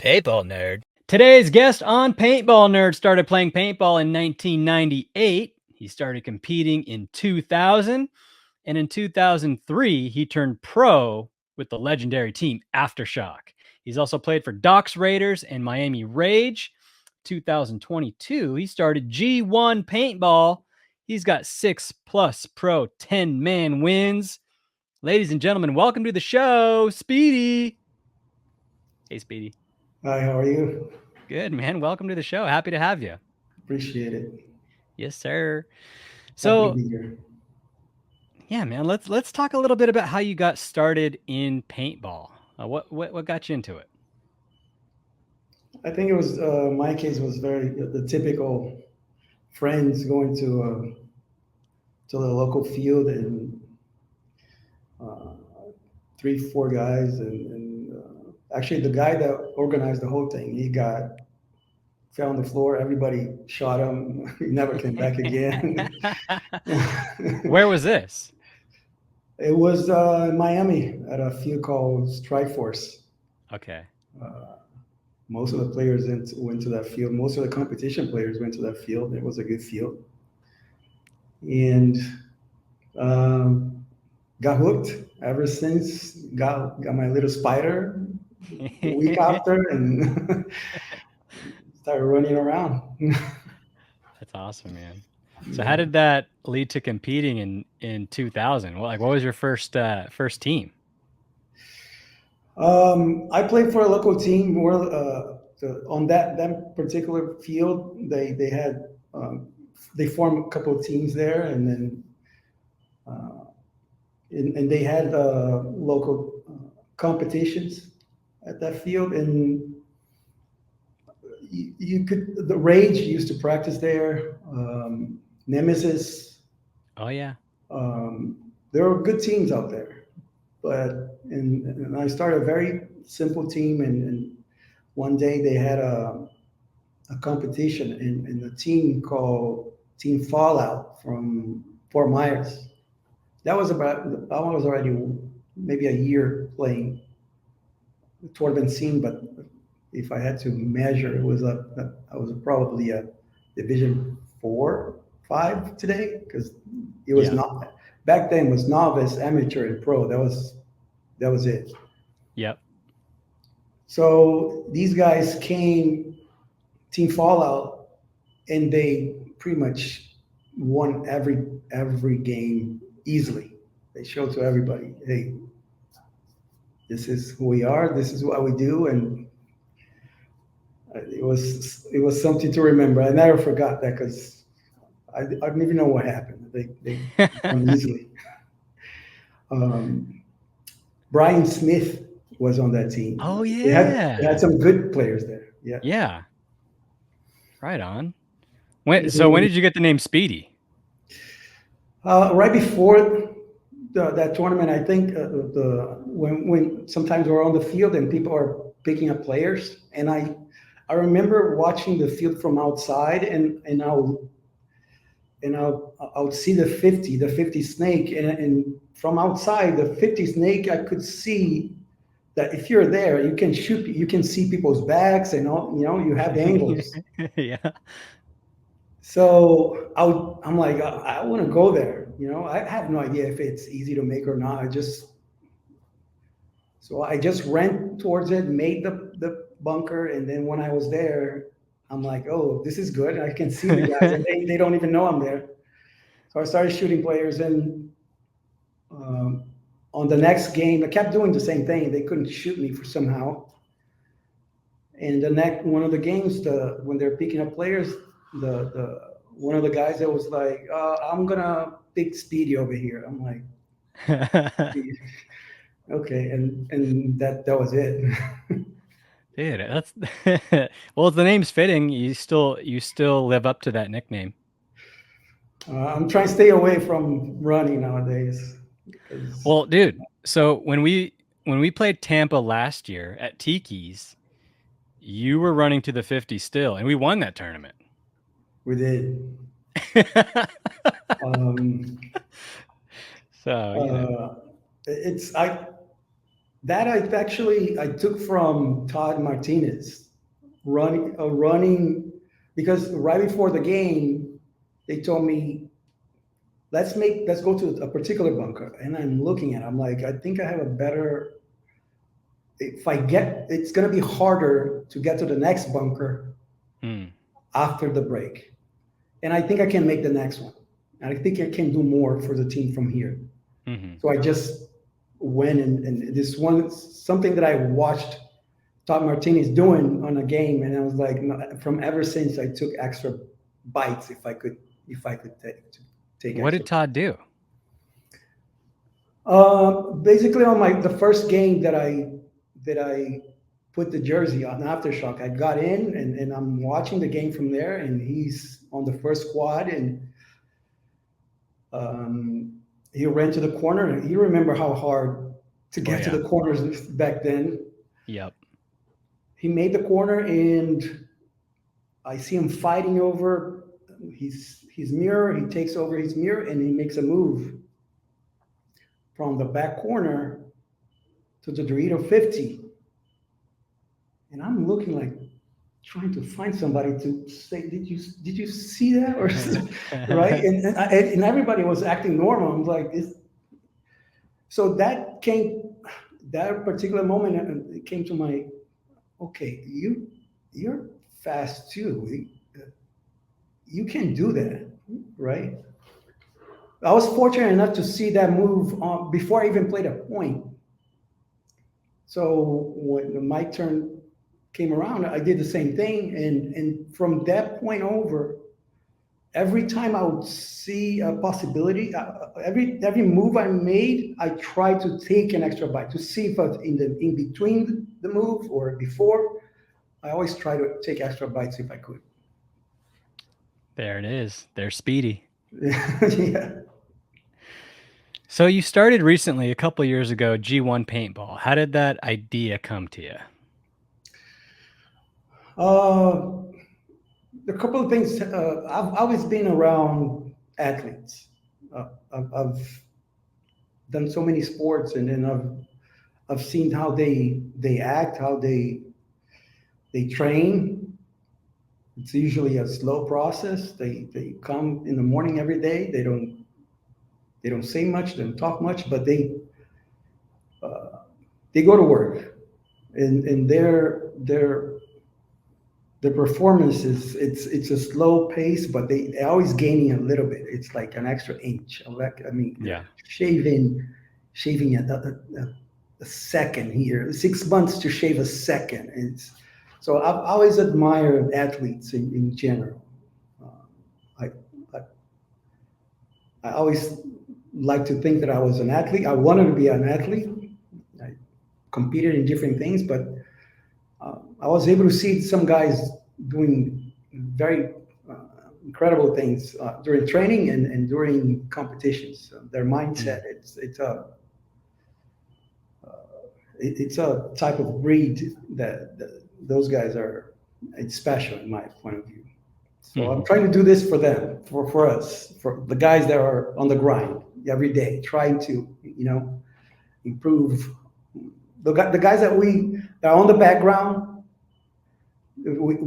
Paintball nerd. Today's guest on Paintball Nerd started playing paintball in 1998. He started competing in 2000. And in 2003, he turned pro with the legendary team Aftershock. He's also played for Docks Raiders and Miami Rage. 2022, he started G1 Paintball. He's got 6+ pro 10-man wins. Ladies and gentlemen, welcome to the show, Speedy. Hey, Speedy. Hi, how are you? Good, man. Welcome to the show. Happy to have you. Appreciate it. Yes, sir. Happy So, to be here. yeah, man, let's talk a little bit about how you got started in paintball. What got you into it? I think it was my case was very the typical friends going to the local field and uh, 3, 4 guys and actually the guy that organized the whole thing fell on the floor. Everybody shot him. He never came back again. Where was this? It was in Miami at a field called Strikeforce. Okay. Most of the players went to that field. Most of the competition players went to that field. It was a good field, and got hooked ever since. Got my little spider the week after, and started running around. That's awesome, man. So how did that lead to competing in 2000? What was your first team? I played for a local team. More on that particular field, they formed a couple of teams there, and then and they had local competitions at that field, and you could the Rage used to practice there. Nemesis. Oh yeah. There were good teams out there, but and I started a very simple team, and one day they had a competition in a team called Team Fallout from Fort Myers. I was already maybe a year playing the tournament scene, but if I had to measure, I was probably a Division 4, 5 today, because it was not back then. It was novice, amateur, and pro. That was it. Yep. So these guys came, Team Fallout, and they pretty much won every game easily. They showed to everybody, hey, this is who we are. This is what we do, and it was something to remember. I never forgot that because I don't even know what happened. They won easily. Brian Smith was on that team. Oh yeah. They had some good players there. Yeah. Yeah. Right on. When did you get the name Speedy? Right before that tournament, I think when sometimes we're on the field and people are picking up players, and I remember watching the field from outside, and I'll see the 50 snake, and from outside the 50 snake, I could see that if you're there, you can shoot, you can see people's backs, and all, you have angles. Yeah. So I'm like, I want to go there. I have no idea if it's easy to make or not. So I just ran towards it, made the bunker, and then when I was there, I'm like, oh, this is good. I can see the guys, and they don't even know I'm there. So I started shooting players, and on the next game, I kept doing the same thing. They couldn't shoot me for somehow. And the next one of the games, when they're picking up players, the one of the guys that was like, I'm gonna pick Speedy over here. I'm like, okay, and that was it. Dude, that's well, the name's fitting. You still live up to that nickname. I'm trying to stay away from running nowadays. Well, dude, so when we played Tampa last year at Tiki's, you were running to the 50 still, and we won that tournament. We did. So it's I That I took from Todd Martinez, running, because right before the game, they told me, let's go to a particular bunker. And I'm looking at it, I'm like, I think I have a better, if I get, it's going to be harder to get to the next bunker Mm. after the break. And I think I can make the next one. And I think I can do more for the team from here. Hmm. So I just went, and this one, something that I watched Todd Martinez doing on a game, and I was like, from ever since, I took extra bites if I could take What extra. did Todd do? Basically, on the first game that I put the jersey on Aftershock, I got in, and I'm watching the game from there, and he's on the first squad, and he ran to the corner. And you remember how hard to Oh get to yeah. the corners back then. Yep. He made the corner, and I see him fighting over his mirror. He takes over his mirror, and he makes a move from the back corner to the Dorito 50. And I'm looking like trying to find somebody to say, did you see that, or right? And everybody was acting normal. I'm like, so that particular moment, it came to my, okay, you're fast too. You can do that, right? I was fortunate enough to see that move before I even played a point. So when my turn came around, I did the same thing, and from that point over, every time I would see a possibility, every move I made, I tried to take an extra bite to see if I was in between the move or before. I always try to take extra bites if I could. There it is. There's Speedy. Yeah. So you started recently, a couple years ago, G1 Paintball. How did that idea come to you? Uh, a couple of things. I've always been around athletes. I've done so many sports, and then I've seen how they act, how they train. It's usually a slow process. They come in the morning every day. They don't say much, they don't talk much, but they go to work, and their performance it's a slow pace, but they always gaining a little bit. It's like an extra inch. I mean, Yeah. shaving a second here, 6 months to shave a second. So I've always admired athletes in general. I, I I always like to think that I was an athlete. I wanted to be an athlete. I competed in different things, but I was able to see some guys doing very incredible things during training and during competitions. Their mindset, Mm. it's a type of breed that those guys are. It's special in my point of view. So I'm Mhm. trying to do this for them, for us, for the guys that are on the grind every day, trying to improve. The guys that are on the background,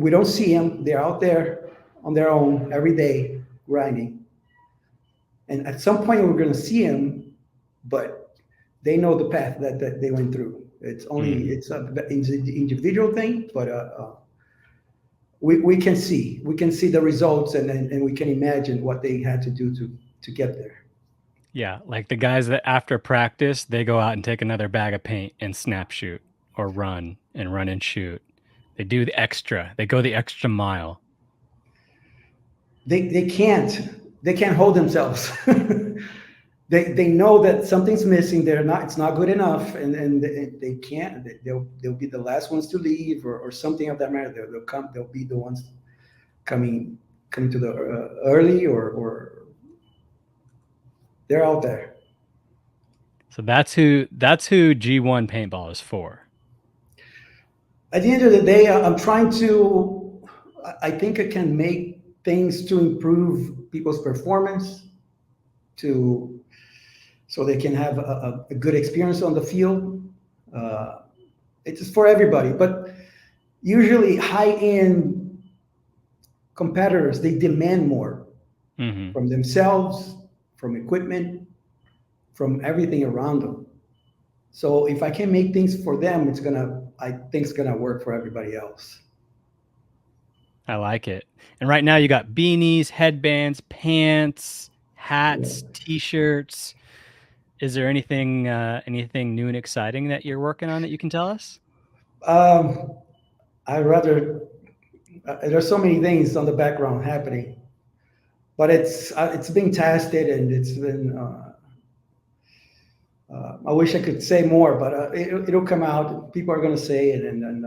we don't see them. They're out there on their own every day grinding. And at some point we're going to see them, but they know the path that they went through. Mhm. It's an individual thing, but we can see the results, and we can imagine what they had to do to get there. Yeah, like the guys that after practice, they go out and take another bag of paint and snap shoot or run and shoot. They do the extra. They go the extra mile. They can't hold themselves. They know that something's missing. It's not good enough, and they can't. They'll be the last ones to leave, or something of that matter. They'll be the ones coming coming to the early, or they're out there. So that's who G1 Paintball is for. At the end of the day, I'm trying to. I think I can make things to improve people's performance, to so they can have a good experience on the field. Uh, it's for everybody, but usually high-end competitors, they demand more Hmm. from themselves, from equipment, from everything around them. So if I can make things for them, I think it's gonna work for everybody else. I like it. And right now you got beanies, headbands, pants, Yeah. hats, t-shirts. Is there anything new and exciting that you're working on that you can tell us? Um, I rather there's so many things on the background happening, but it's being tested and it's been. I wish I could say more, but it'll come out. People are going to say it, and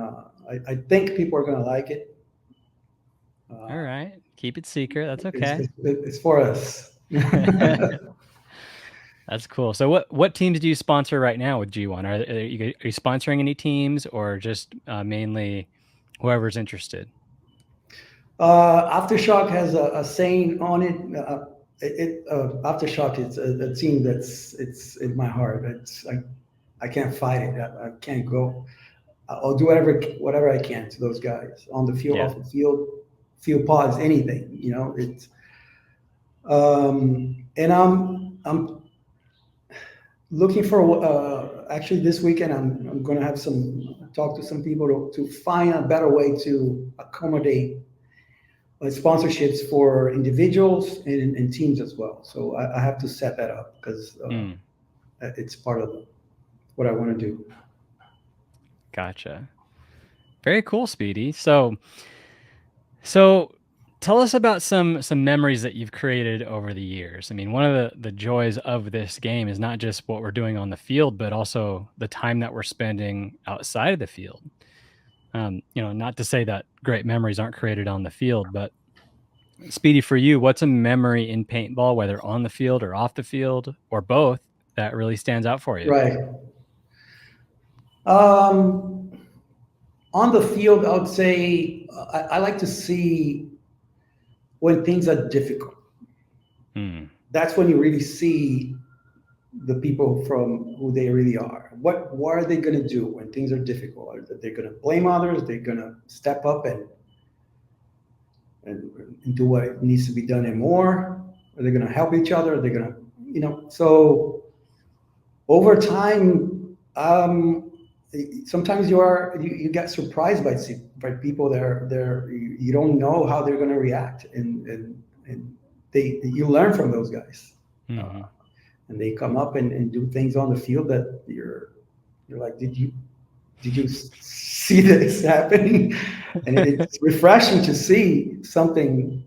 I think people are going to like it. All Uh, right. Keep it secret. That's it's, okay. it's for us. That's cool. So what teams do you sponsor right now with G1? Are you sponsoring any teams or just mainly whoever's interested? Aftershock has a saying on it. Aftershock is a team it's in my heart. I can't fight it. I can't go. I'll do whatever I can to those guys on the field, Yeah. off the field, field pods, anything. It's and I'm looking for actually this weekend I'm going to have some talk to some people to find a better way to accommodate sponsorships for individuals and teams as well. So I have to set that up because Mm, it's part of what I want to do. gotcha. Very cool, Speedy. So tell us about some memories that you've created over the years. I mean, one of the joys of this game is not just what we're doing on the field, but also the time that we're spending outside of the field. Not to say that great memories aren't created on the field, but Speedy, for you, what's a memory in paintball, whether on the field or off the field or both, that really stands out for you? Right. Um, on the field, I would say I like to see when things are difficult. Hmm. That's when you really see the people from who they really are. What are they going to do when things are difficult? Are they going to blame others? They're going to step up and do what needs to be done and more? Are they going to help each other? Are they going to, so over time, sometimes you get surprised by people that are there. You don't know how they're going to react, and you learn from those guys. Hmm. Uh, and they come up and do things on the field that you're like, did you see this happening? And it's refreshing to see something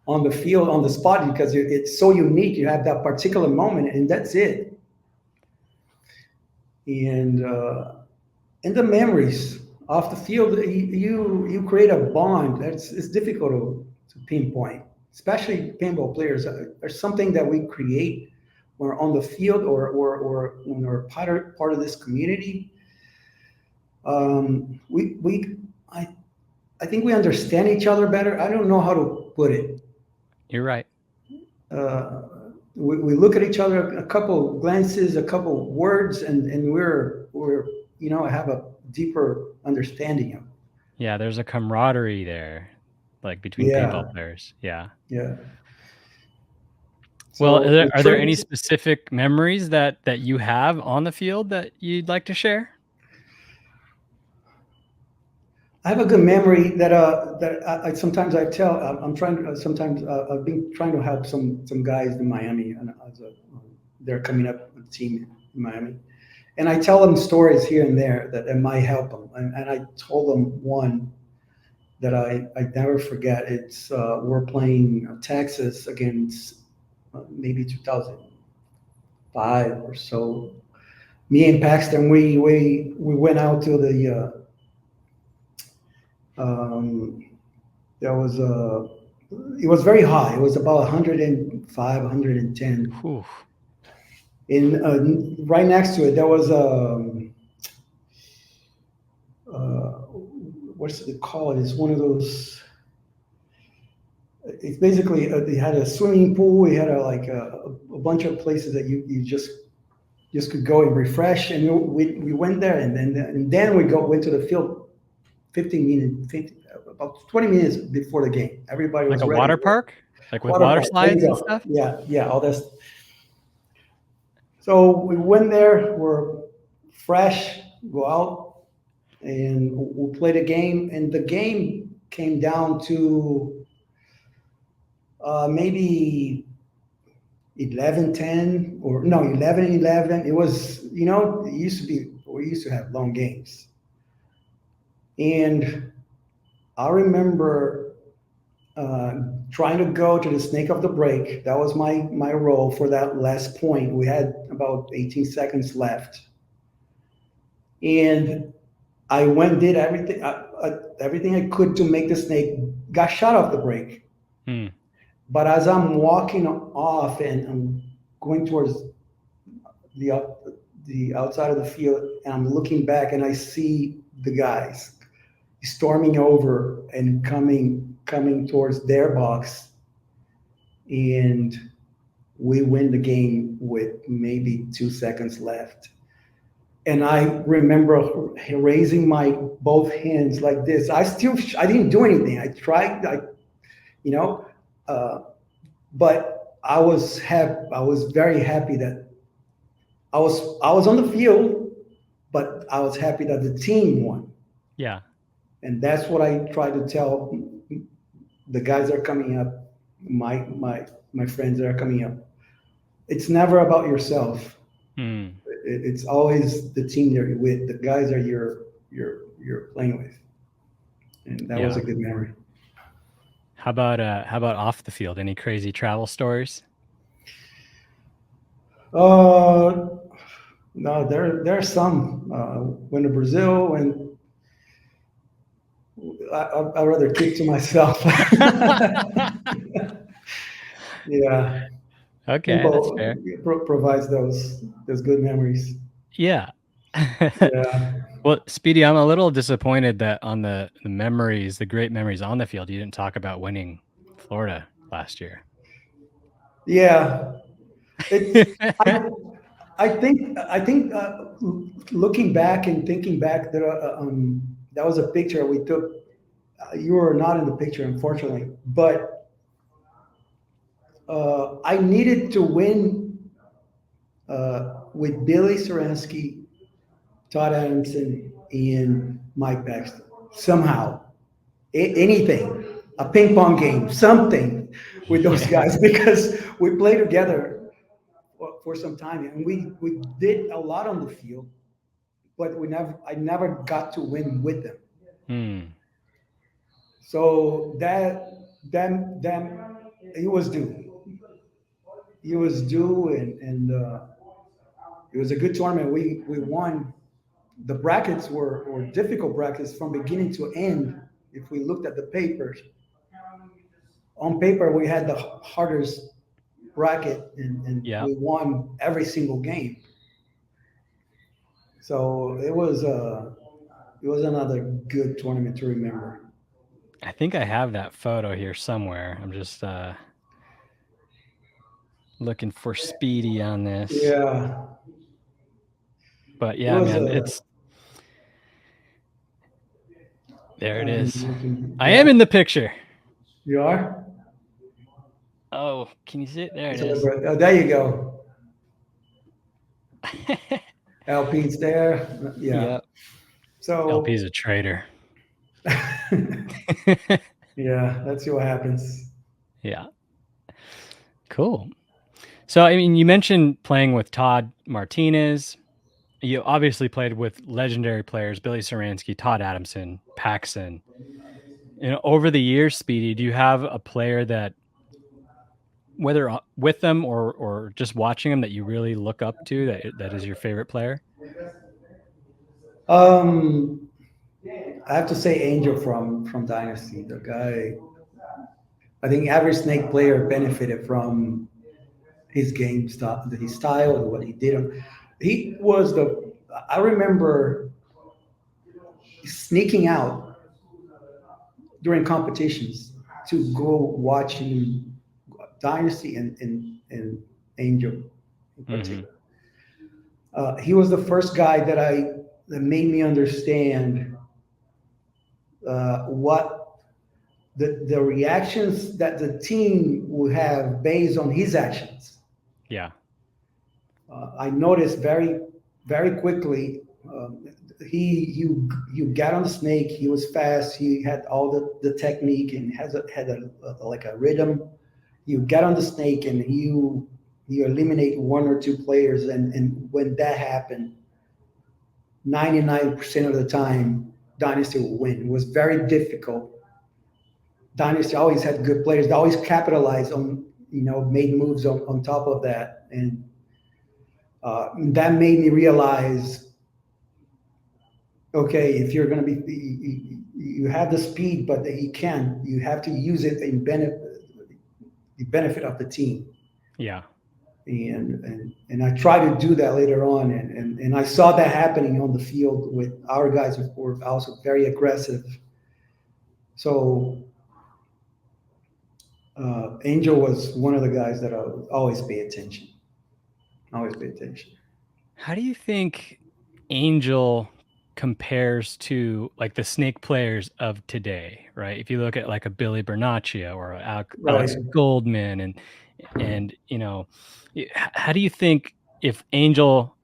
on the field on the spot because it's so unique. You have that particular moment, and that's it. And the memories off the field, you create a bond. It's difficult to pinpoint, especially pinball players. There's something that we create when we're on the field or when we're part of this community. We I think we understand each other better. I don't know how to put it. You're right. Uh, we look at each other, a couple glances, a couple words, and we're have a deeper understanding of. Yeah, there's a camaraderie there, like between paintball Yeah, players. Yeah. yeah. Well, So the are there any traits. specific memories that you have on the field that you'd like to share? I have a good memory that I sometimes I tell. I'm trying to sometimes I've been trying to help some guys in Miami, and they're coming up with a team in Miami, and I tell them stories here and there that might help them. And I told them one that I never forget. It's we're playing Texas against maybe 2005 or so. Me and Paxton, we went out to the um, there was it was very high. It was about 105, 110. Whew. In right next to it, there was what's it called? It's one of those. It's basically they had a swimming pool. We had a bunch of places that you just just could go and refresh, and we went there, and then we went to the field 15 minutes, about 20 minutes before the game. Everybody Like was a ready. water park, like with Water water park. There you slides and go. stuff. Yeah, yeah, all this. So we went there. We're fresh. Go out and we played a game, and the game came down to maybe 11-10, or no, 11-11. It was, it used to be, we used to have long games. And I remember trying to go to the snake of the break. That was my role for that last point. We had about 18 seconds left. And I went, did everything I could to make the snake, got shot off the break. Hmm. But as I'm walking off and I'm going towards the the outside of the field, and I'm looking back and I see the guys storming over and coming towards their box, and we win the game with maybe 2 seconds left. And I remember raising my both hands like this. I didn't do anything. I tried, you know, uh, but I was very happy that I was on the field, but I was happy that the team won. Yeah. And that's what I try to tell the guys that are coming up, my friends that are coming up. It's never about yourself. Hmm. It's always the team you're with, the guys that you're playing with, and that was Yeah. a good memory. How about off the field? Any crazy travel stories? Uh, no, there are some. Went to Brazil, and I'd rather keep to myself. Yeah, Okay, that's people fair. provides those good memories. Yeah. Yeah, Well, Speedy, I'm a little disappointed that on the memories, the great memories on the field, you didn't talk about winning Florida last year. yeah. It's I, I think looking back and thinking back, that was a picture we took. You were not in the picture, unfortunately, but I needed to win with Billy Saransky, Todd Adamson, and Mike Paxton somehow. Anything, a ping pong game, something with those Yeah. guys because we played together for some time, and we did a lot on the field, but I never got to win with them. Hmm. So them he was due. He was due, and it was a good tournament. We won. The brackets were difficult brackets from beginning to end. If we looked at the papers, on paper we had the hardest bracket, and Yeah. we won every single game. So it was another good tournament to remember. I think I have that photo here somewhere. I'm just looking for Speedy on this. Yeah, But it yeah, was man, there it I'm is. looking. I Yeah, am in the picture. you are. Oh, can you see it? There it is. Celebrate. Oh, there you go. LP's there. Yeah. Yep. LP's So a traitor. yeah, let's see what happens. Yeah. Cool. So, I mean, you mentioned playing with Todd Martinez. You obviously played with legendary players, Billy Saransky, Todd Adamson, Paxson. Over the years, Speedy, do you have a player that, whether with them or just watching them, that you really look up to, that is your favorite player? Um, I have to say Angel from Dynasty. The guy, I think every Snake player benefited from his game style, his style, and what he did. He was the. I remember sneaking out during competitions to go watching Dynasty and Angel in Hmm. particular. He was the first guy that made me understand what the reactions that the team will have based on his actions. Yeah. I noticed very quickly. You got on the snake. He was fast. He had all the technique and had like a rhythm. You get on the snake and you eliminate one or two players, and when that happened, 99% of the time, Dynasty will win. It was very difficult. Dynasty always had good players. They always capitalized on, made moves on top of that. And that made me realize, okay, if you're going to you have the speed, but you have to use it in the benefit of the team. Yeah. And I try to do that later on, and I saw that happening on the field with our guys who were also very aggressive. So Angel was one of the guys that I would always pay attention. Always pay attention. How do you think Angel compares to like the snake players of today, right? If you look at like a Billy Bernaccia or Right. Alex Goldman and how do you think if Angel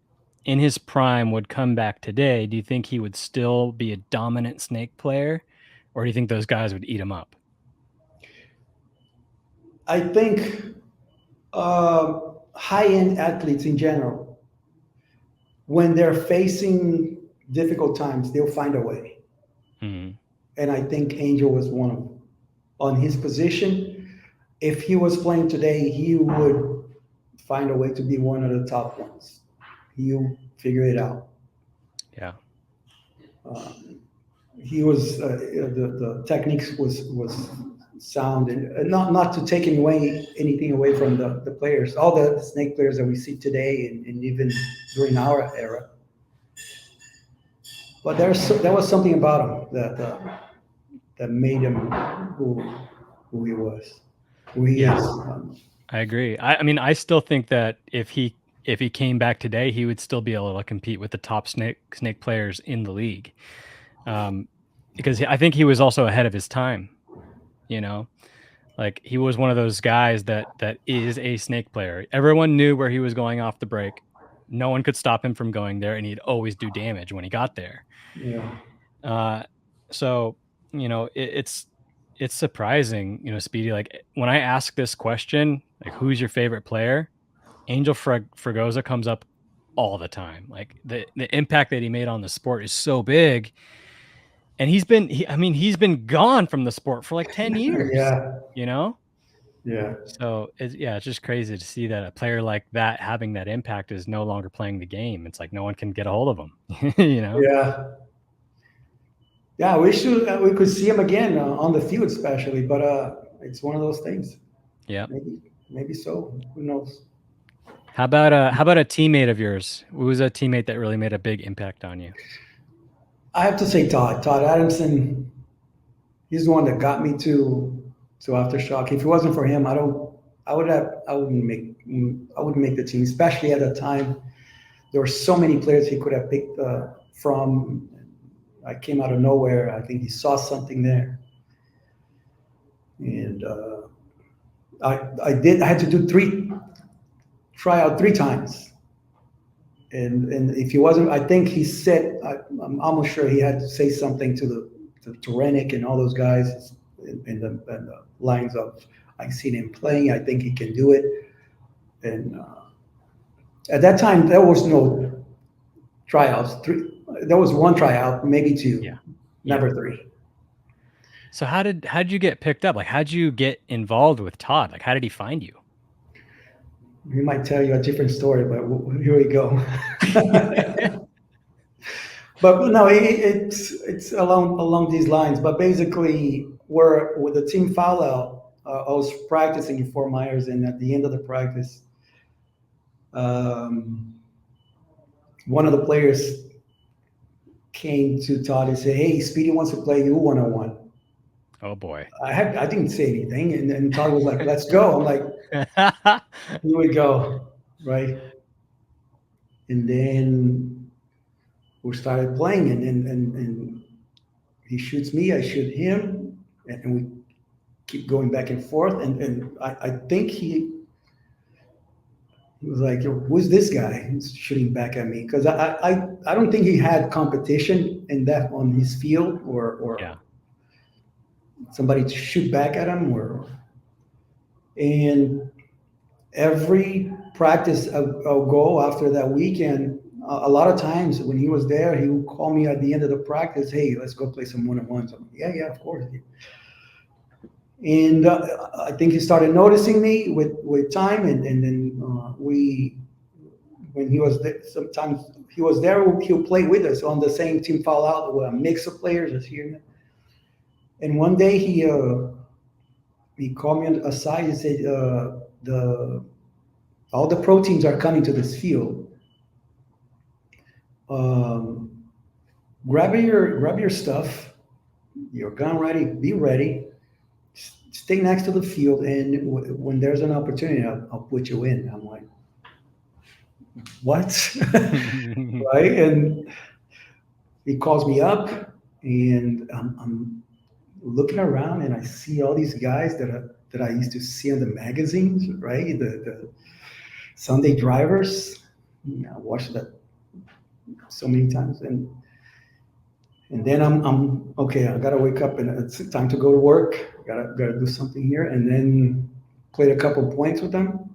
in his prime would come back today, do you think he would still be a dominant snake player, or do you think those guys would eat him up? I think high-end athletes in general, when they're facing difficult times, they'll find a way. Mhm. And I think Angel was one of them. On his position, if he was playing today, he would find a way to be one of the top ones. He'll figure it out. Yeah. He was the techniques was sound, and not to take anything away from the players, all the snake players that we see today, and even during our era. But there was something about him that made him who who he was, who he Yeah. is. I agree. I mean, I still think that if he came back today, he would still be able to compete with the top snake players in the league. Because I think he was also ahead of his time, you know? Like he was one of those guys that is a snake player. Everyone knew where he was going off the break. No one could stop him from going there, and he'd always do damage when he got there. Yeah, Uh, so it's surprising, Speedy. Like when I ask this question, like who's your favorite player, Angel Fragoza comes up all the time. Like the impact that he made on the sport is so big, and he's been gone from the sport for like 10 years. yeah, You know, yeah, so it's just crazy to see that a player like that having that impact is no longer playing the game. It's like no one can get a hold of him. You know? yeah. Yeah, we could see him again on the field, especially. But it's one of those things. Yeah. Maybe so. Who knows? How about a teammate of yours? Who was a teammate that really made a big impact on you? I have to say Todd. Todd Adamson. He's the one that got me to Aftershock. If it wasn't for him, I don't. I wouldn't make the team, especially at the time. There were so many players he could have picked from. I came out of nowhere. I think he saw something there, and I had to do try out three times. And if he wasn't, I think he said, I'm almost sure he had to say something to Rennick and all those guys in the lines of, I've seen him playing. I think he can do it. And at that time, there was no tryouts. There was one tryout, maybe two, Yeah. never three. So how did you get picked up? Like how'd you get involved with Todd? Like how did he find you? He might tell you a different story, but here we go. But no, it's along these lines. But basically, we're with the team fallout. I was practicing in Fort Myers, and at the end of the practice, um, one of the players came to Todd and said, "Hey, Speedy wants to play you 101." Oh boy. I didn't say anything, and Todd was like, "Let's go." I'm like, "Here we go," right? And then we started playing, and he shoots me, I shoot him, and we keep going back and forth. And I think he was like, "Who's this guy who's shooting back at me?" Because I don't think he had competition in that on his field, or Yeah. somebody to shoot back at him. And every practice I'll go after that weekend, a lot of times when he was there, he would call me at the end of the practice, "Hey, let's go play some one-on-ones." I'm like, "Yeah, yeah, of course." And I think he started noticing me with time, and then when he was there, sometimes he was there, he'll play with us on the same team Fallout, with a mix of players as here. And one day he called me aside and said, the all the pro teams are coming to this field. Um, grab your stuff, your gun ready, be ready. Stay next to the field, and when there's an opportunity, I'll put you in. I'm like, what? Right? And he calls me up, and I'm looking around, and I see all these guys that I used to see in the magazines, right? The Sunday drivers. I watched that so many times, and then I'm okay. I gotta wake up, and it's time to go to work. Gotta do something here, and then played a couple points with them,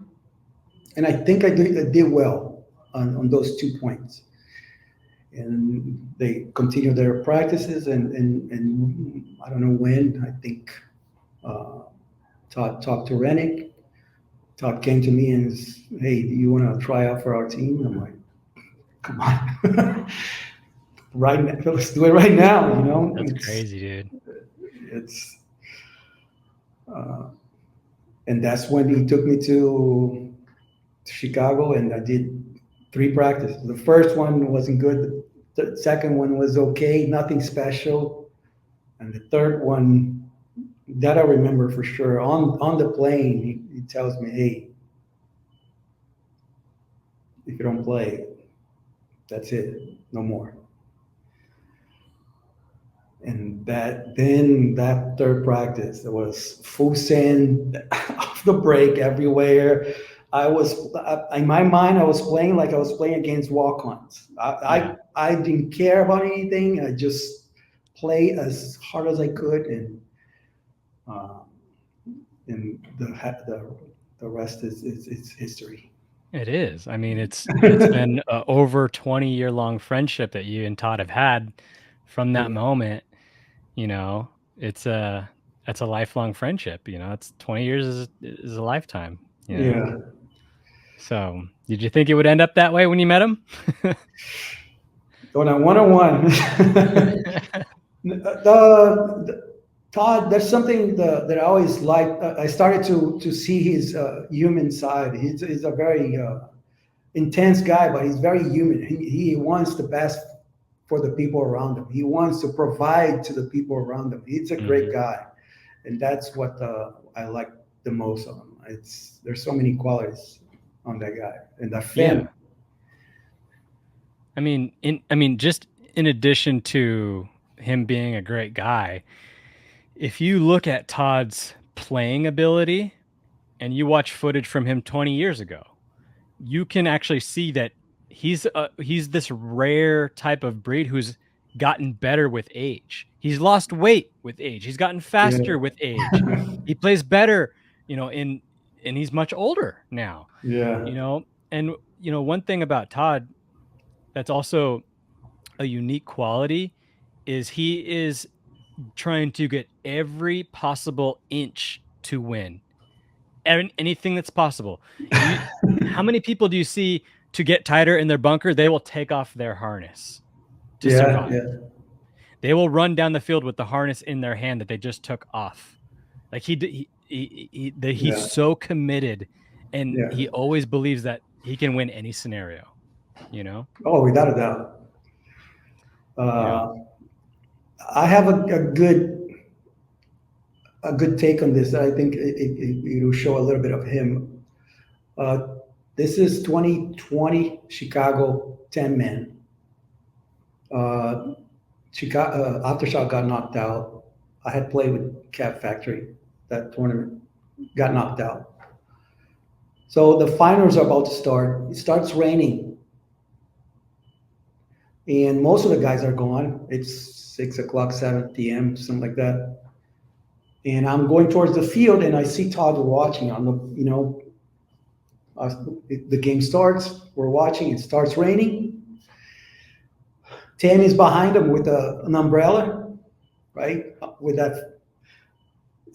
and I think I did well on those 2 points. And they continued their practices, and I don't know when. I think uh, Todd talked to Rennick. Todd came to me and says, "Hey, do you want to try out for our team?" I'm like, "Come on, right now, let's do it right now." That's It's crazy, dude. it's uh, and that's when he took me to Chicago, and I did 3 practices. The first one wasn't good. The second one was okay, nothing special, and the third one, that I remember for sure. On the plane, he tells me, "Hey, if you don't play, that's it, no more." And that third practice, there was full send, off the break everywhere. In my mind, I was playing like I was playing against walk-ons. Yeah. I didn't care about anything. I just play as hard as I could, uh, and the rest is history. It is. I mean, it's been a over 20-year long friendship that you and Todd have had from that Yeah. moment, you know? It's a that's a lifelong friendship, It's 20 years is a lifetime. Yeah. So, did you think it would end up that way when you met him? On a one-on-one. the Todd, there's something that I always liked. I started to see his human side. He's a very intense guy, but he's very human. He wants the best for the people around him. He wants to provide to the people around him. He's a great Mhm. guy, and that's what I like the most of him. There's so many qualities on that guy and that Yeah. family. Just in addition to him being a great guy, if you look at Todd's playing ability and you watch footage from him 20 years ago, you can actually see that he's this rare type of breed who's gotten better with age. He's lost weight with age. He's gotten Yeah, faster with age. He plays better, you know, in and he's much older now, yeah, you know. And one thing about Todd that's also a unique quality is he is trying to get every possible inch to win. Anything that's possible. You How many people do you see to get tighter in their bunker, they will take off their harness to yeah, survive. yeah, They will run down the field with the harness in their hand that they just took off. Like he's yeah, so committed and yeah. he always believes that he can win any scenario, you know? Oh, without a doubt. Yeah. Uh, I have a good take on this. I think it'll show a little bit of him. Uh, This is 2020 Chicago 10 men. Chicago Aftershock got knocked out. I had played with Cap Factory that tournament, got knocked out. So the finals are about to start. It starts raining, and most of the guys are gone. It's 6 o'clock, 7 p.m., something like that. And I'm going towards the field, and I see Todd watching on the game starts. We're watching. It starts raining. Tammy's behind him with an umbrella, right? With that,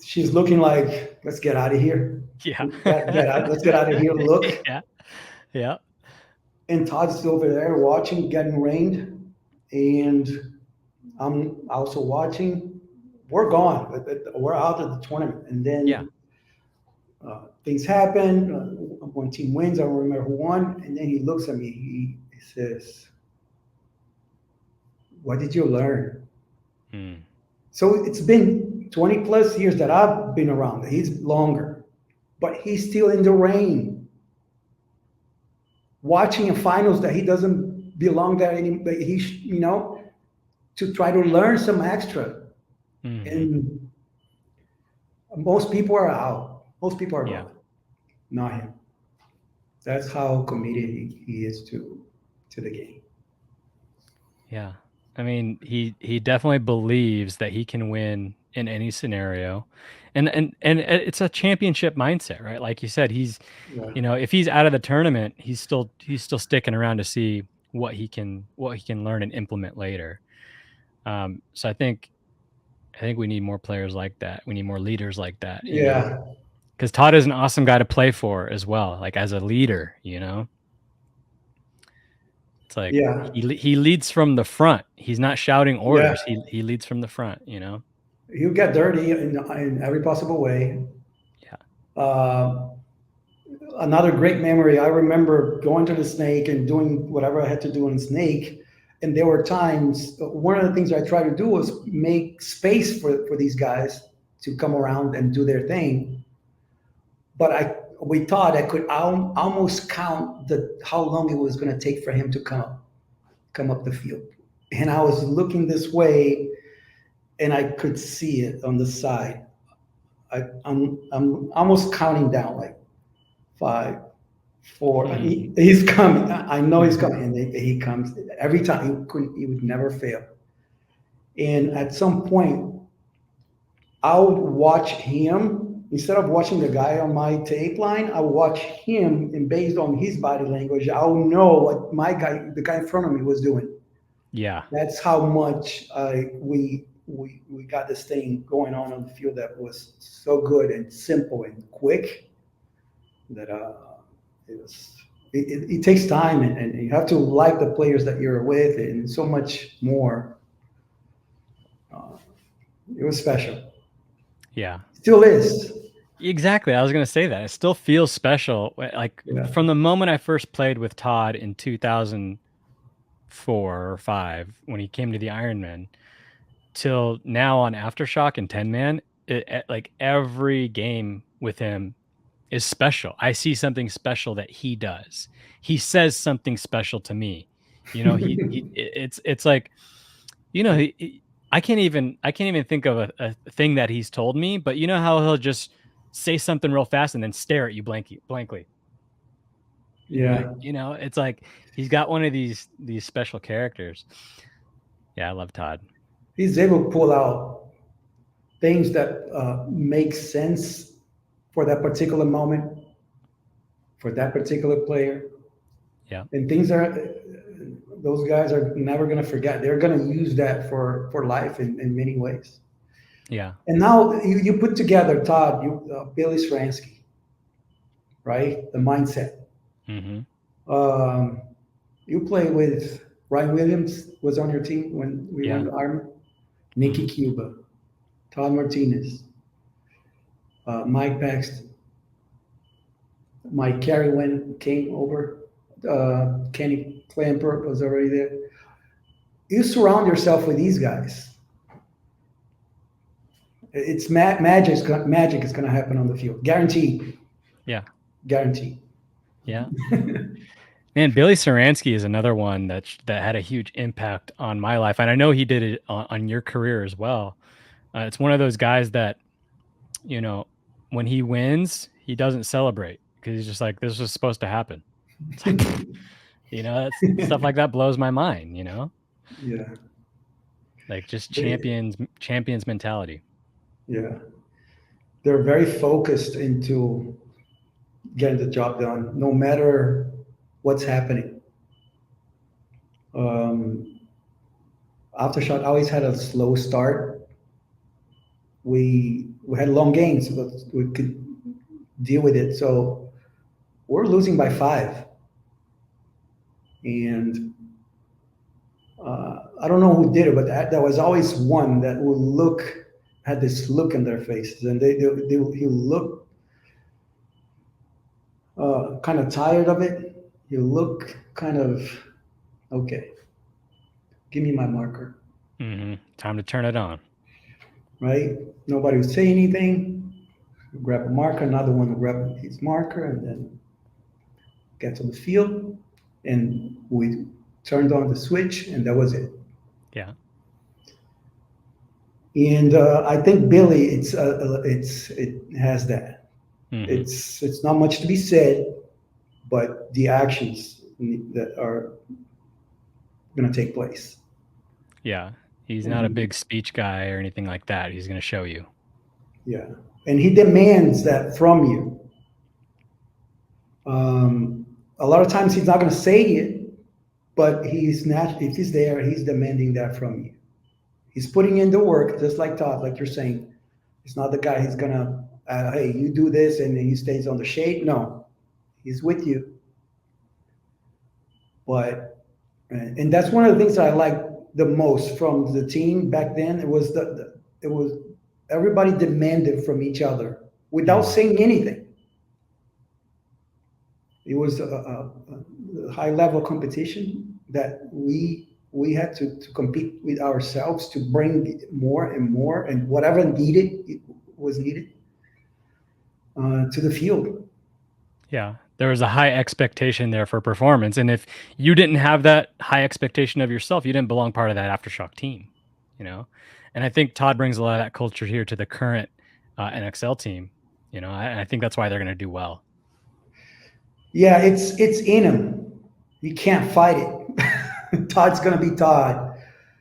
she's looking like, let's get out of here. Yeah. Let's get out of here. Look. Yeah. Yeah. And Todd's over there watching, getting rained. And I'm also watching. We're gone. We're out of the tournament. And then things happen. One team wins. I don't remember who won. And then he looks at me. He says, what did you learn? So it's been 20 plus years that I've been around. He's longer. But he's still in the rain, watching a finals that he doesn't belong there anymore. He, to try to learn some extra. And most people are out. Most people are gone. Not him. That's how committed he is to the game. Yeah. I mean, he definitely believes that he can win in any scenario. And it's a championship mindset, right? Like you said, he's if he's out of the tournament, he's still sticking around to see what he can learn and implement later. So I think we need more players like that. We need more leaders like that. Yeah. Because Todd is an awesome guy to play for as well, like as a leader, It's like he leads from the front. He's not shouting orders. He leads from the front, He'll get dirty in every possible way. Yeah. Another great memory, I remember going to the Snake and doing whatever I had to do on Snake. And there were times, one of the things I tried to do was make space for these guys to come around and do their thing. But we thought I could almost count how long it was going to take for him to come up the field. And I was looking this way, and I could see it on the side. I'm almost counting down, like 5, 4. He's coming. I know he's coming, and he comes every time. He would never fail. And at some point, I would watch him instead of watching the guy on my tape line. I would watch him, and based on his body language, I would know what the guy in front of me, was doing. Yeah, that's how much we got this thing going on the field that was so good and simple and quick that it takes time, and you have to like the players that you're with, and so much more. It was special. Yeah, still is. Exactly. I was going to say that. It still feels special. Like from the moment I first played with Todd in 2004 or 5, when he came to the Ironman, till now on Aftershock and 10 man, like every game with him is special. I see something special that he does. He says something special to me. It's like, I can't even think of a thing that he's told me, but you know how he'll just say something real fast and then stare at you blankly. Yeah. It's like he's got one of these special characters. Yeah, I love Todd. He's able to pull out things that make sense for that particular moment, for that particular player. Yeah. And things those guys are never going to forget. They're going to use that for life in many ways. Yeah. And now you put together, Todd, Billy Stransky, right? The mindset. Mm-hmm. You play with Ryan Williams, was on your team when we went to Army. Nicky Cuba, Todd Martinez, Mike Paxton, Mike Carey when came over. Kenny Clamper was already there. You surround yourself with these guys. It's magic is going to happen on the field, guaranteed. Yeah, guaranteed. Yeah. Man, Billy Saransky is another one that had a huge impact on my life, and I know he did it on your career as well. It's one of those guys that, you know, when he wins, he doesn't celebrate because he's just like, this was supposed to happen. It's like, that's stuff like that blows my mind. Yeah. Like just They, champions mentality. yeah. They're very focused into getting the job done, no matter what's happening. Um, Aftershock always had a slow start. We had long games, but we could deal with it. So we're losing by 5, and I don't know who did it, but there was always one that would had this look in their faces, and he look kind of tired of it. You look kind of okay. Give me my marker, Time to turn it on. right? Nobody would say anything. Grab a marker, another one would grab his marker, and then get on the field. And we turned on the switch, and that was it. Yeah. And I think Billy, it has that. Mm-hmm. It's not much to be said, but the actions that are going to take place. Yeah. He's not a And big speech guy or anything like that. He's going to show you. yeah, and he demands that from you. A lot of times he's not going to say it, but he's not. If he's there, he's demanding that from you. He's putting in the work, just like Todd, like you're saying. It's not the guy he's gonna, hey, you do this, and then he stays on the shade. No, he's with you. But and that's one of the things that I like the most from the team back then. It was it was everybody demanded from each other without saying anything. It was a high level competition that we had to compete with ourselves to bring more and more and whatever was needed to the field. Yeah. There was a high expectation there for performance. And if you didn't have that high expectation of yourself, you didn't belong part of that Aftershock team, And I think Todd brings a lot of that culture here to the current NXL team, I think that's why they're going to do well. Yeah, it's in him. You can't fight it. Todd's going to be Todd.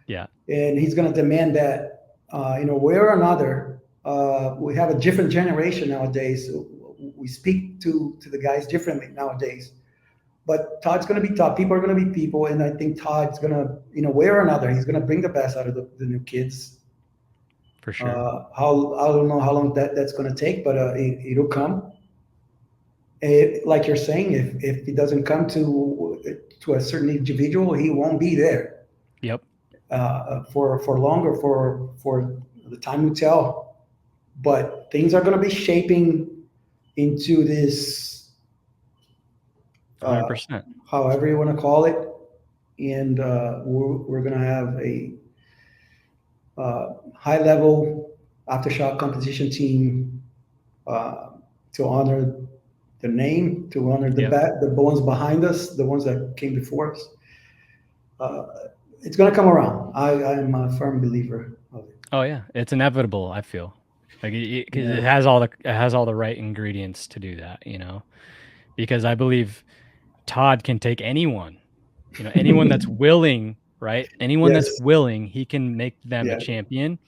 Yeah. And he's going to demand that, way or another. We have a different generation nowadays. We speak to the guys differently nowadays. But Todd's going to be Todd. People are going to be people, and I think Todd's going to, way or another, he's going to bring the best out of the new kids. For sure. How I don't know how long that's going to take, but it'll come. Like you're saying, if it doesn't come to a certain individual, he won't be there. Yep. For longer, for the time will tell. But things are going to be shaping into this, 100%. however you want to call it, and we're going to have a high level aftershock competition team to honor the name, to honor the ones behind us, the ones that came before us. It's going to come around. I'm a firm believer of it. Oh yeah, it's inevitable. I feel like because it has all the right ingredients to do that. Because I believe Todd can take anyone, anyone that's willing, right? Anyone that's willing, he can make them a champion.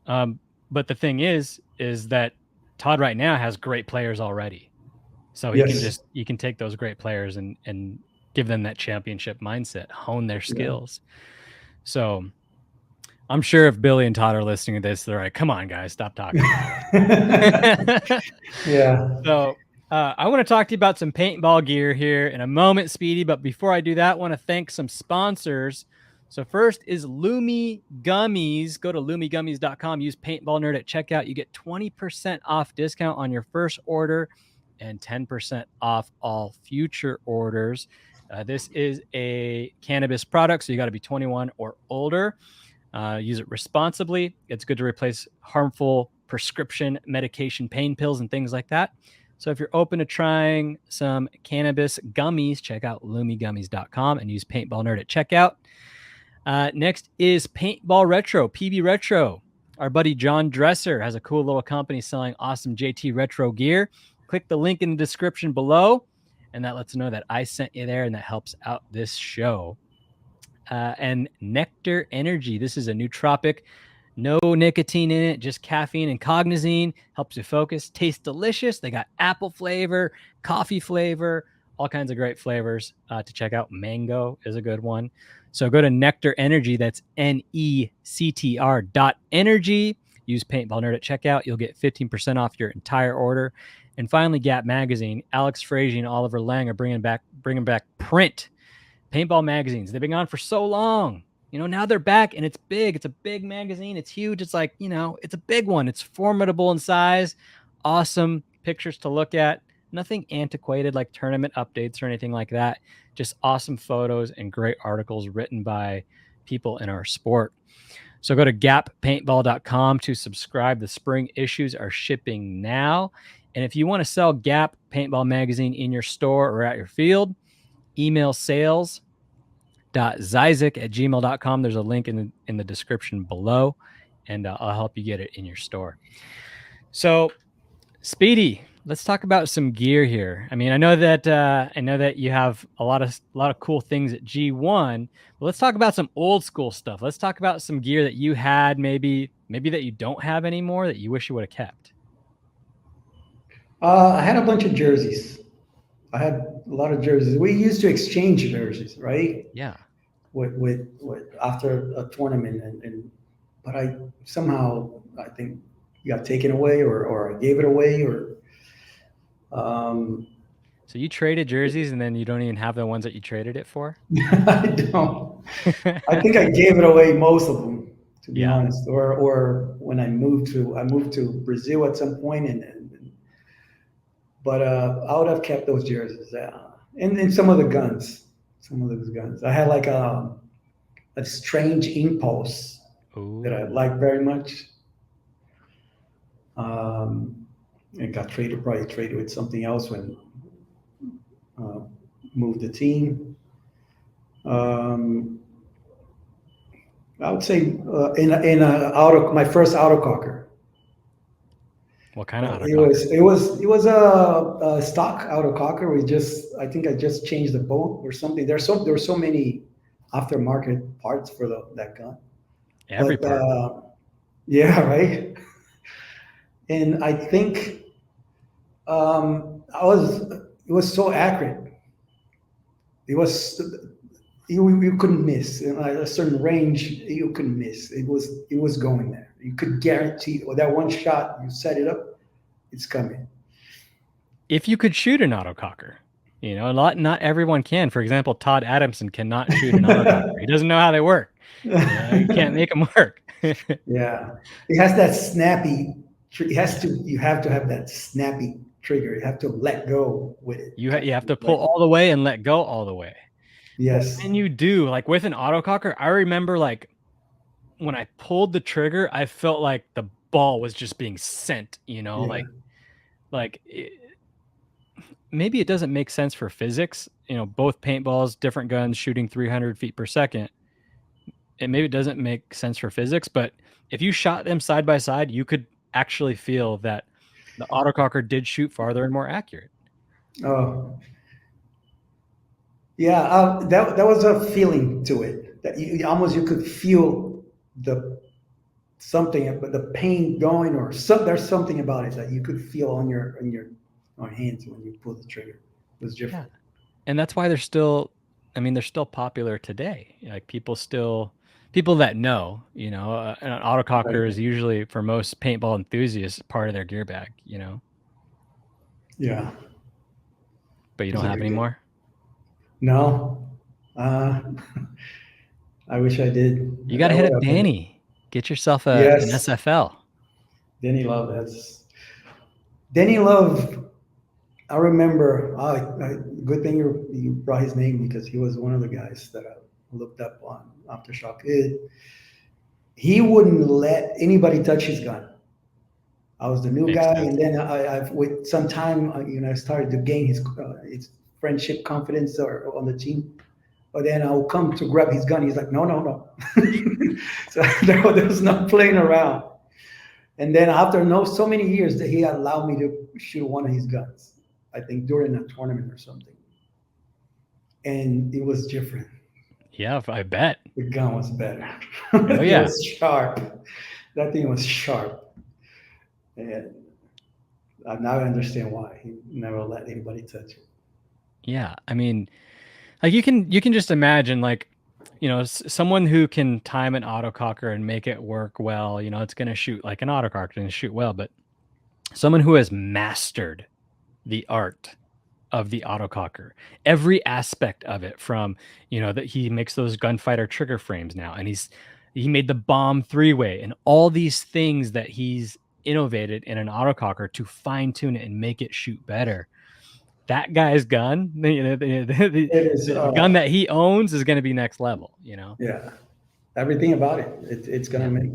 But the thing is that Todd right now has great players already. So he can take those great players and give them that championship mindset, hone their skills. So I'm sure if Billy and Todd are listening to this, they're like, come on, guys, stop talking about it. Yeah. So I want to talk to you about some paintball gear here in a moment, Speedy. But before I do that, I want to thank some sponsors. So first is Lumi Gummies. Go to lumigummies.com. Use Paintball Nerd at checkout. You get 20% off discount on your first order and 10% off all future orders. This is a cannabis product, so you got to be 21 or older. Use it responsibly. It's good to replace harmful prescription medication, pain pills, and things like that. So if you're open to trying some cannabis gummies, check out lumigummies.com and use Paintball Nerd at checkout. Next is Paintball Retro, PB Retro. Our buddy John Dresser has a cool little company selling awesome JT Retro gear. Click the link in the description below, and that lets you know that I sent you there, and that helps out this show. And Nectar Energy. This is a nootropic. No nicotine in it, just caffeine and cognizine. Helps you focus. Tastes delicious. They got apple flavor, coffee flavor, all kinds of great flavors to check out. Mango is a good one. So go to Nectar Energy. That's NECTR.energy. Use Paintball Nerd at checkout. You'll get 15% off your entire order. And finally, Gap Magazine. Alex Frazier and Oliver Lang are bringing back print paintball magazines. They've been gone for so long. Now they're back, and it's big. It's a big magazine. It's huge. It's like, it's a big one. It's formidable in size. Awesome pictures to look at. Nothing antiquated like tournament updates or anything like that. Just awesome photos and great articles written by people in our sport. So go to gappaintball.com to subscribe. The spring issues are shipping now. And if you want to sell Gap Paintball magazine in your store or at your field, email sales.zyzek@gmail.com. There's a link in the description below, and I'll help you get it in your store. So, Speedy, let's talk about some gear here. I mean, I know that you have a lot of cool things at G1, but let's talk about some old school stuff. Let's talk about some gear that you had, maybe that you don't have anymore that you wish you would have kept. I had a bunch of jerseys. I had a lot of jerseys. We used to exchange jerseys, right? Yeah. With after a tournament, but I think you got taken away, or I gave it away, or. So you traded jerseys, and then you don't even have the ones that you traded it for? I don't. I think I gave it away, most of them, to be honest. Or when I moved to Brazil at some point, but I would have kept those jerseys. And some of the guns. Some of those guns. I had like a strange impulse that I liked very much. It got probably traded with something else when moved the team. I would say in my first autococker. What kind of autococker? It was a stock autococker. I think I just changed the bolt or something. There were so many aftermarket parts for that gun. Every part. Yeah, right. And I think it was so accurate. You couldn't miss. In a certain range, you couldn't miss. It was going there. You could guarantee that one shot, you set it up, it's coming. If you could shoot an autococker, not everyone can. For example, Todd Adamson cannot shoot an autococker. He doesn't know how they work. You can't make them work. Yeah, it has that snappy. You have to have that snappy trigger. You have to let go with it. You have to pull all the way and let go all the way. Yes. And you do, like with an autococker. I remember like when I pulled the trigger, I felt like the ball was just being sent, maybe it doesn't make sense for physics, both paintballs, different guns shooting 300 feet per second. And maybe it doesn't make sense for physics, but if you shot them side by side, you could actually feel that the autococker did shoot farther and more accurate. Oh, yeah. That was a feeling to it that you could feel something, but the pain going, or there's something about it that you could feel on your hands when you pull the trigger. It was different. Yeah. And that's why they're still popular today. Like people that know, an autococker is usually, for most paintball enthusiasts, part of their gear bag, Yeah. But you don't have any more? No. I wish I did. You got to hit up Danny. Get yourself an SFL. Danny Love. Danny Love. I remember. Good thing you brought his name, because he was one of the guys that I looked up on Aftershock. He wouldn't let anybody touch his gun. I was the new Makes guy, sense. and then with some time, I started to gain his friendship confidence or on the team. But then I'll come to grab his gun. He's like, no, no, no. So there was no playing around. And then after so many years, that he allowed me to shoot one of his guns. I think during a tournament or something, and it was different. Yeah, I bet. The gun was better. Oh It yeah. was sharp. That thing was sharp. And now I understand why he never let anybody touch it. Yeah. I mean, like you can just imagine like, someone who can time an autococker and make it work well, it's going to shoot like an autococker and shoot well, but someone who has mastered the art of the autococker, every aspect of it, from that he makes those gunfighter trigger frames now, and he made the bomb three-way and all these things that he's innovated in an autococker to fine-tune it and make it shoot better. That guy's gun, It is, the gun that he owns is going to be next level. yeah, everything about it. It's gonna Yeah. make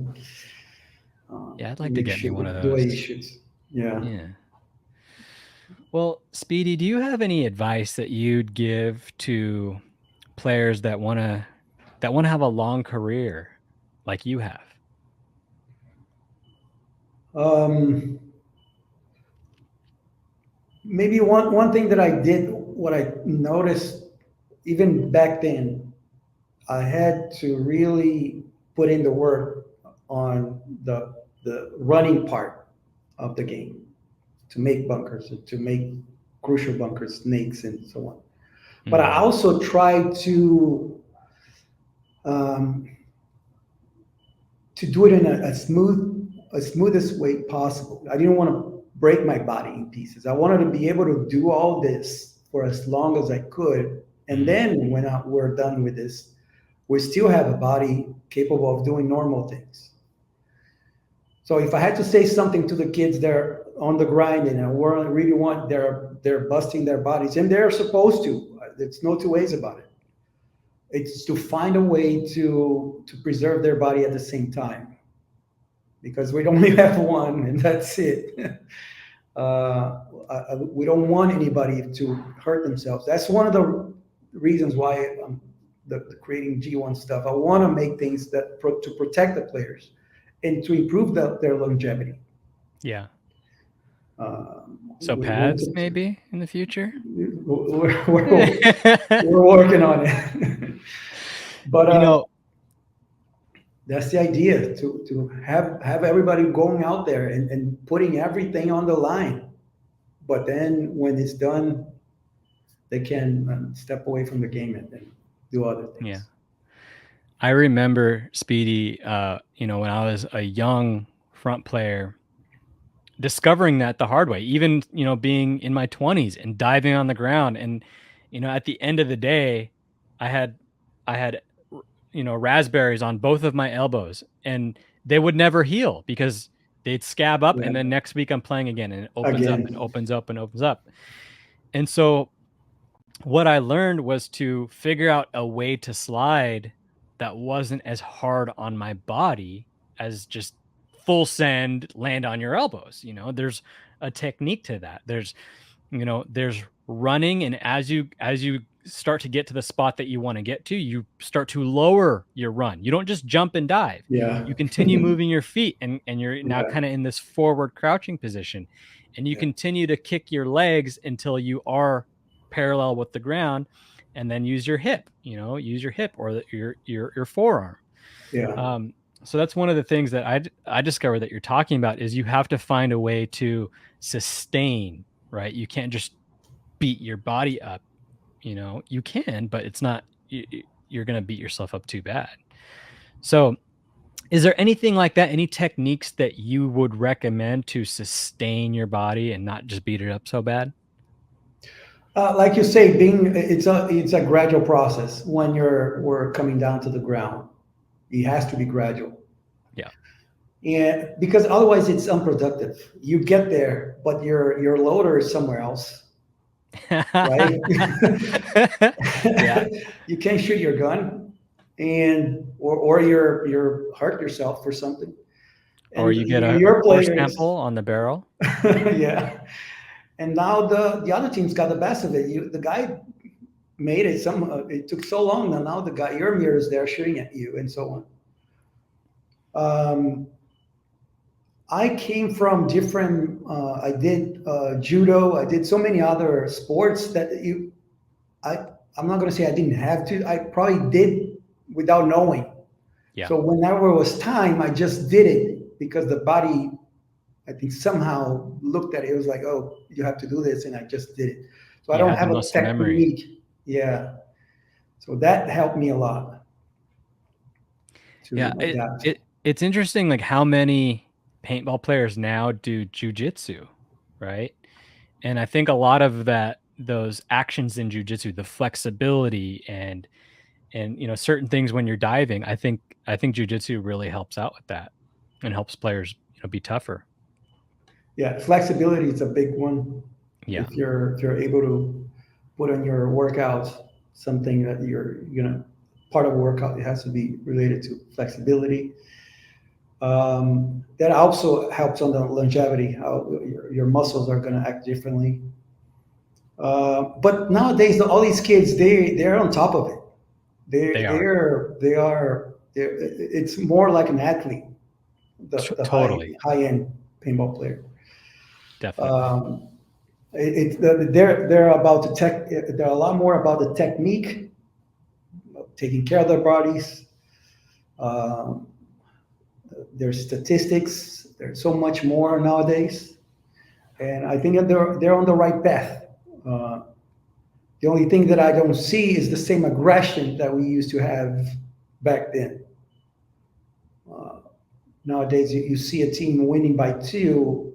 Yeah, I'd like to get me one of the way those. he shoots. Yeah. Yeah. Well, Speedy, do you have any advice that you'd give to players that want to have a long career like you have? Um, Maybe one thing that I did, what I noticed even back then, I had to really put in the work on the running part of the game to make bunkers, to make crucial bunkers, snakes, and so on. But I Mhm. also tried um, to do it in a smoothest way possible. I didn't want to break my body in pieces. I wanted to be able to do all this for as long as I could, and Mhm. then when we're done with this, we still have a body capable of doing normal things. So if I had to say something to the kids, they're on the grind and really want, they're busting their bodies, and they're supposed to. There's no two ways about it. It's to find a way to preserve their body at the same time, because we only have one, and that's it. We don't want anybody to hurt themselves. That's one of the reasons why the creating G1 stuff. I want to make things to protect the players and to improve their longevity. Yeah. Uh, So we want pads to, maybe in the future? we're working on it. But You know, that's the idea, to have everybody going out there and putting everything on the line. But then when it's done, they can step away from the game and do other yeah. things. I remember Speedy, when I was a young front player, discovering that the hard way, even, being in my 20s and diving on the ground. And, at the end of the day, I had, I had, raspberries on both of my elbows, and they would never heal because they'd scab up. Yeah. And then next week I'm playing again, and it opens up and Again. opens up and opens up. And so what I learned was to figure out a way to slide that wasn't as hard on my body as just full send, land on your elbows. There's a technique to that. There's running, and as you start to get to the spot that you want to get to, you start to lower your run. You don't just jump and dive. Yeah. You continue moving your feet, and you're now Yeah. kind of in this forward crouching position, and you Yeah. continue to kick your legs until you are parallel with the ground, and then use your hip, or your forearm. Yeah. So that's one of the things that I discovered that you're talking about, is you have to find a way to sustain, right? You can't just beat your body up. You can, but it's not, you're going to beat yourself up too bad. So is there anything like that, any techniques that you would recommend to sustain your body and not just beat it up so bad? Like you say, it's a gradual process when we're coming down to the ground. It has to be gradual. Yeah. And because otherwise it's unproductive. You get there, but your loader is somewhere else, right? Yeah. You can't shoot your gun, and or you're hurt yourself for something. Or And you get a your core players, sample on the barrel. yeah. And now the other team's got the best of it. The guy made it. It took so long that now the guy, your mirror is there shooting at you, and so on. I came from different. I did judo. I did so many other sports that I. I'm not going to say I didn't have to. I probably did without knowing. Yeah. So whenever it was time, I just did it because the body, I think, somehow looked at it. It was like, oh, you have to do this, and I just did it. So I You don't had the have a muscle memory. technique. Yeah. So that helped me a lot Yeah, to adapt. it's interesting like how many paintball players now do jujitsu, right? And I think a lot of those actions in jujitsu, the flexibility and certain things when you're diving, I think jujitsu really helps out with that and helps players, be tougher. Yeah, flexibility is a big one. Yeah. If you're able to put on your workouts something that you're part of a workout, it has to be related to flexibility. That also helps on the longevity, how your muscles are going to act differently. But nowadays, all these kids, they're on top of it. They are. It's more like an athlete, the Totally. high end paintball player. Definitely. Um, they're about the tech. They're a lot more about the technique, taking care of their bodies, um, their statistics. There's so much more nowadays, and I think that they're on the right path. Uh, the only thing that I don't see is the same aggression that we used to have back then. Uh, Nowadays, you see a team winning by two.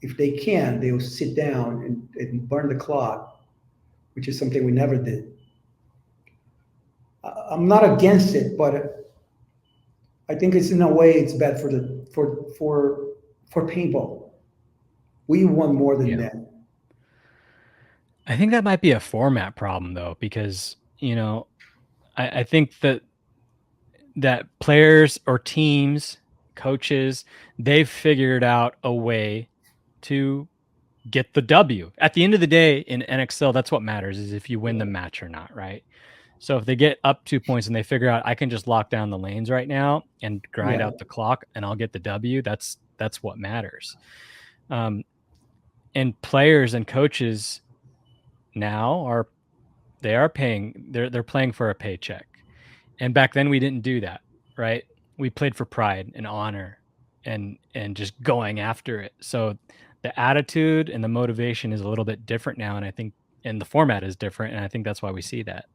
If they can, they'll sit down and burn the clock, which is something we never did. I'm not against it, but I think it's in a way it's bad for paintball. We want more than Yeah. that. I think that might be a format problem though, because, I think that players or teams, coaches, they've figured out a way to get the W. At the end of the day in NXL, that's what matters is if you win the match or not, right? So if they get up 2 points and they figure out I can just lock down the lanes right now and grind Yeah, out the clock and I'll get the W, that's what matters. And players and coaches now are paying they're playing for a paycheck. And back then we didn't do that, right? We played for pride and honor and just going after it. So the attitude and the motivation is a little bit different now, and the format is different, and I think that's why we see that.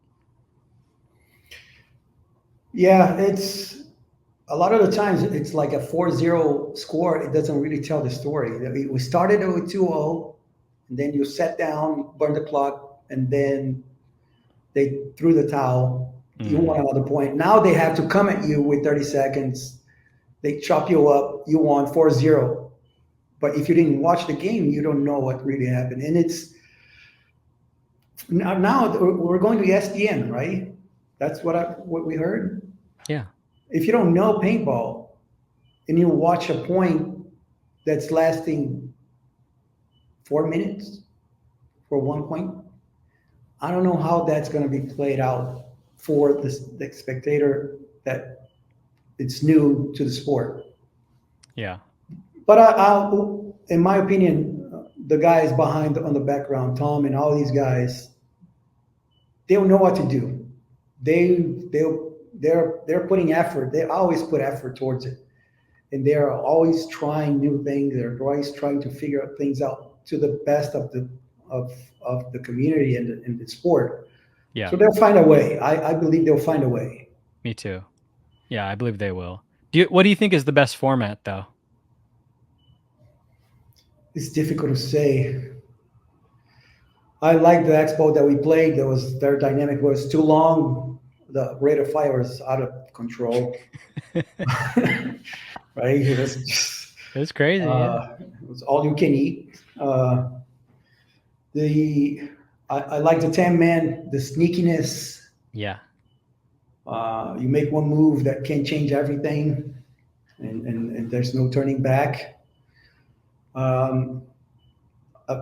yeah. It's a lot of the times it's like a 4-0 score. It doesn't really tell the story. We started with 2-0, and then you sat down, burned the clock, and then they threw the towel. You Mhm. won another point. Now they have to come at you with 30 seconds. They chop you up. You won 4-0. But if you didn't watch the game, you don't know what really happened. And it's now we're going to ESPN, right? That's what we heard. Yeah. If you don't know paintball and you watch a point that's lasting 4 minutes for 1 point, I don't know how that's going to be played out for the spectator that it's new to the sport. Yeah. But in my opinion, the guys behind on the background, Tom and all these guys, they'll know what to do. They're putting effort. They always put effort towards it, and they're always trying new things. They're always trying to figure things out to the best of the community and the sport. Yeah. So they'll find a way. I believe they'll find a way. Me too. Yeah, I believe they will. What do you think is the best format though? It's difficult to say. I like the expo that we played. That was their dynamic was too long. The rate of fire was out of control. Right? It's crazy, yeah. It was all you can eat. The I like the 10 man, the sneakiness. Yeah. You make one move that can change everything. and there's no turning back. Um,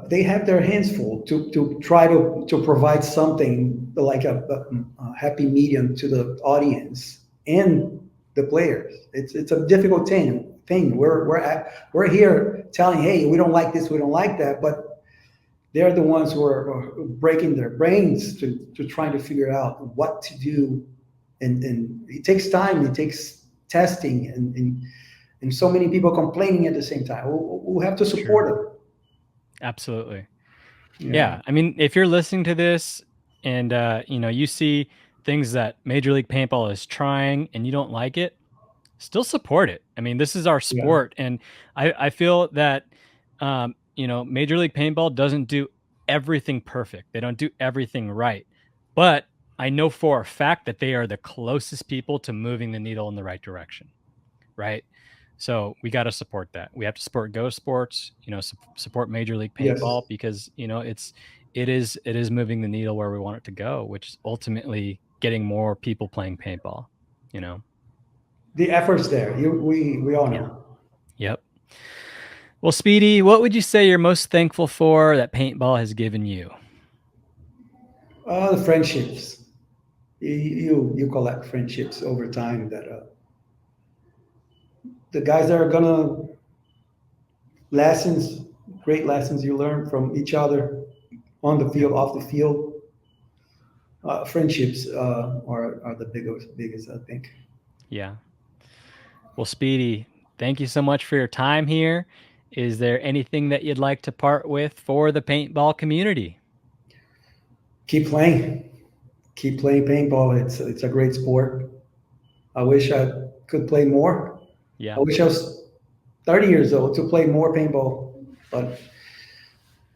they have their hands full to try to provide something like a happy medium to the audience and the players. It's a difficult thing. We're here telling, hey, we don't like this, we don't like that, but they're the ones who are breaking their brains to trying to figure out what to do, and it takes time, it takes testing, and so many people complaining at the same time. We have to support Sure. them. Absolutely. Yeah. Yeah. I mean, if you're listening to this and you see things that Major League Paintball is trying and you don't like it, still support it. I mean, this is our Yeah. sport, and I feel that Major League Paintball doesn't do everything perfect. They don't do everything right, but I know for a fact that they are the closest people to moving the needle in the right direction, right? So we got to support that. We have to support Go Sports, support Major League Yes. Paintball because it is moving the needle where we want it to go, which is ultimately getting more people playing paintball. You know. The effort's there. We all Yeah. know. Yep. Well, Speedy, what would you say you're most thankful for that paintball has given you? The friendships. You collect friendships over time. That the guys that are gonna lessons, great lessons you learn from each other on the field, off the field. Friendships are the biggest I think. Yeah. Well, Speedy, thank you so much for your time here. Is there anything that you'd like to part with for the paintball community? Keep playing, keep playing paintball. It's a great sport. I wish I could play more. I Yeah. wish I was 30 years old to play more paintball, but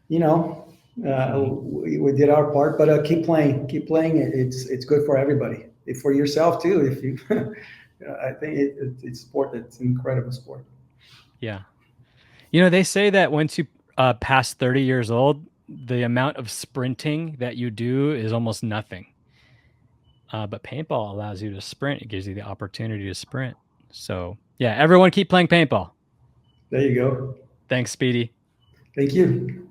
you know, Mhm. we did our part. But keep playing, keep playing. It's good for everybody, for yourself too. If you, I think it's sport. It's an incredible sport. Yeah. They say that once you pass 30 years old, the amount of sprinting that you do is almost nothing. But paintball allows you to sprint. It gives you the opportunity to sprint. So, yeah, everyone keep playing paintball. There you go. Thanks, Speedy. Thank you.